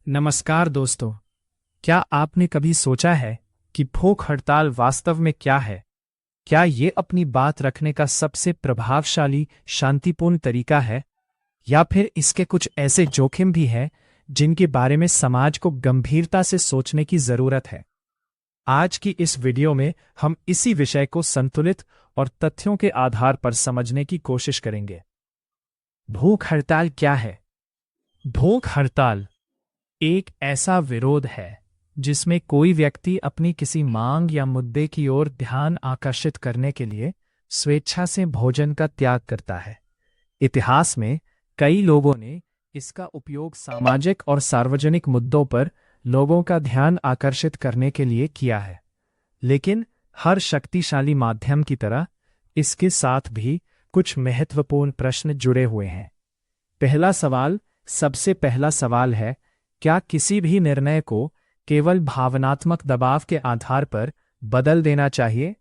नमस्कार दोस्तों। क्या आपने कभी सोचा है कि भूख हड़ताल वास्तव में क्या है? क्या ये अपनी बात रखने का सबसे प्रभावशाली शांतिपूर्ण तरीका है, या फिर इसके कुछ ऐसे जोखिम भी हैं जिनके बारे में समाज को गंभीरता से सोचने की जरूरत है? आज की इस वीडियो में हम इसी विषय को संतुलित और तथ्यों के आधार पर समझने की कोशिश करेंगे। भूख हड़ताल क्या है? भूख हड़ताल एक ऐसा विरोध है जिसमें कोई व्यक्ति अपनी किसी मांग या मुद्दे की ओर ध्यान आकर्षित करने के लिए स्वेच्छा से भोजन का त्याग करता है। इतिहास में कई लोगों ने इसका उपयोग सामाजिक और सार्वजनिक मुद्दों पर लोगों का ध्यान आकर्षित करने के लिए किया है। लेकिन हर शक्तिशाली माध्यम की तरह इसके साथ भी कुछ महत्वपूर्ण प्रश्न जुड़े हुए हैं। सबसे पहला सवाल है, क्या किसी भी निर्णय को केवल भावनात्मक दबाव के आधार पर बदल देना चाहिए,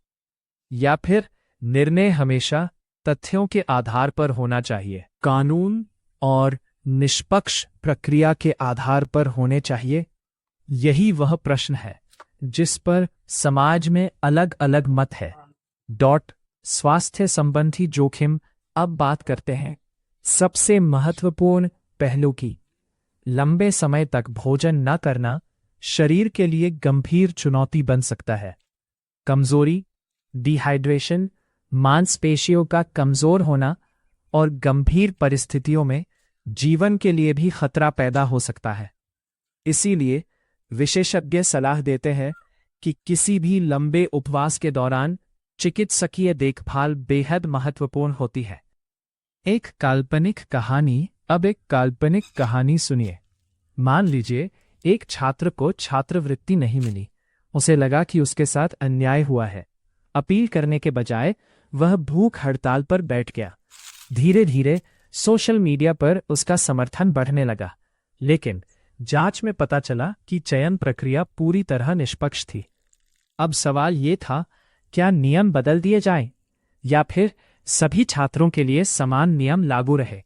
या फिर निर्णय हमेशा तथ्यों के आधार पर होना चाहिए, कानून और निष्पक्ष प्रक्रिया के आधार पर होने चाहिए? यही वह प्रश्न है जिस पर समाज में अलग अलग मत है। स्वास्थ्य संबंधी जोखिम। अब बात करते हैं सबसे महत्वपूर्ण पहलू की। लंबे समय तक भोजन न करना शरीर के लिए गंभीर चुनौती बन सकता है। कमजोरी, डिहाइड्रेशन, मांसपेशियों का कमजोर होना और गंभीर परिस्थितियों में जीवन के लिए भी खतरा पैदा हो सकता है। इसीलिए विशेषज्ञ सलाह देते हैं कि किसी भी लंबे उपवास के दौरान चिकित्सकीय देखभाल बेहद महत्वपूर्ण होती है। अब एक काल्पनिक कहानी सुनिए। मान लीजिए एक छात्र को छात्रवृत्ति नहीं मिली। उसे लगा कि उसके साथ अन्याय हुआ है। अपील करने के बजाय वह भूख हड़ताल पर बैठ गया। धीरे धीरे सोशल मीडिया पर उसका समर्थन बढ़ने लगा, लेकिन जांच में पता चला कि चयन प्रक्रिया पूरी तरह निष्पक्ष थी। अब सवाल ये था, क्या नियम बदल दिए जाएं, या फिर सभी छात्रों के लिए समान नियम लागू रहे?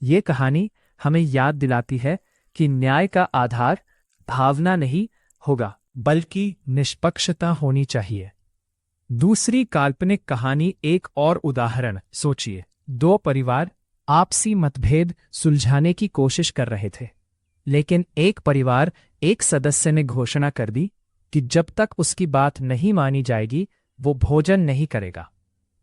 ये कहानी हमें याद दिलाती है कि न्याय का आधार भावना नहीं होगा, बल्कि निष्पक्षता होनी चाहिए। दूसरी काल्पनिक कहानी। एक और उदाहरण सोचिए। दो परिवार आपसी मतभेद सुलझाने की कोशिश कर रहे थे, लेकिन एक सदस्य ने घोषणा कर दी कि जब तक उसकी बात नहीं मानी जाएगी वो भोजन नहीं करेगा।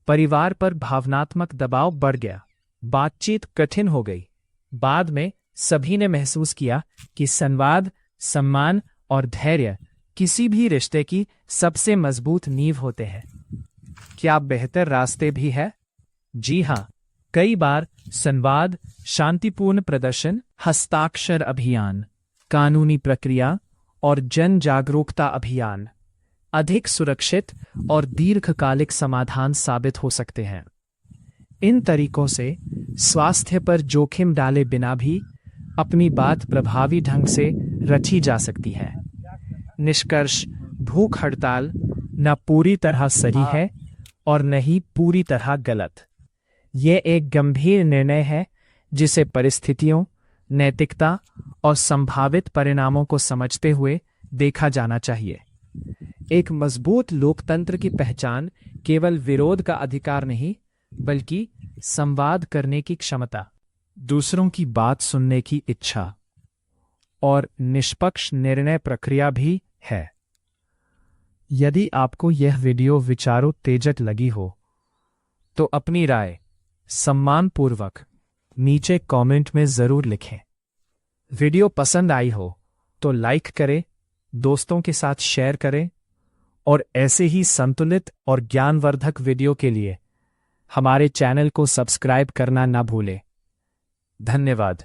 परिवार पर भावनात्मक दबाव बढ़ गया, बातचीत कठिन हो गई। बाद में सभी ने महसूस किया कि संवाद, सम्मान और धैर्य किसी भी रिश्ते की सबसे मजबूत नींव होते हैं। क्या बेहतर रास्ते भी है? जी हाँ, कई बार संवाद, शांतिपूर्ण प्रदर्शन, हस्ताक्षर अभियान, कानूनी प्रक्रिया और जन जागरूकता अभियान अधिक सुरक्षित और दीर्घकालिक समाधान साबित हो सकते हैं। इन तरीकों से स्वास्थ्य पर जोखिम डाले बिना भी अपनी बात प्रभावी ढंग से रखी जा सकती है। निष्कर्ष, भूख हड़ताल न पूरी तरह सही है और न ही पूरी तरह गलत। यह एक गंभीर निर्णय है जिसे परिस्थितियों, नैतिकता और संभावित परिणामों को समझते हुए देखा जाना चाहिए। एक मजबूत लोकतंत्र की पहचान केवल विरोध का अधिकार नहीं, बल्कि संवाद करने की क्षमता, दूसरों की बात सुनने की इच्छा और निष्पक्ष निर्णय प्रक्रिया भी है। यदि आपको यह वीडियो विचारोत्तेजक लगी हो तो अपनी राय सम्मानपूर्वक नीचे कमेंट में जरूर लिखें। वीडियो पसंद आई हो तो लाइक करें, दोस्तों के साथ शेयर करें और ऐसे ही संतुलित और ज्ञानवर्धक वीडियो के लिए हमारे चैनल को सब्सक्राइब करना ना भूलें। धन्यवाद।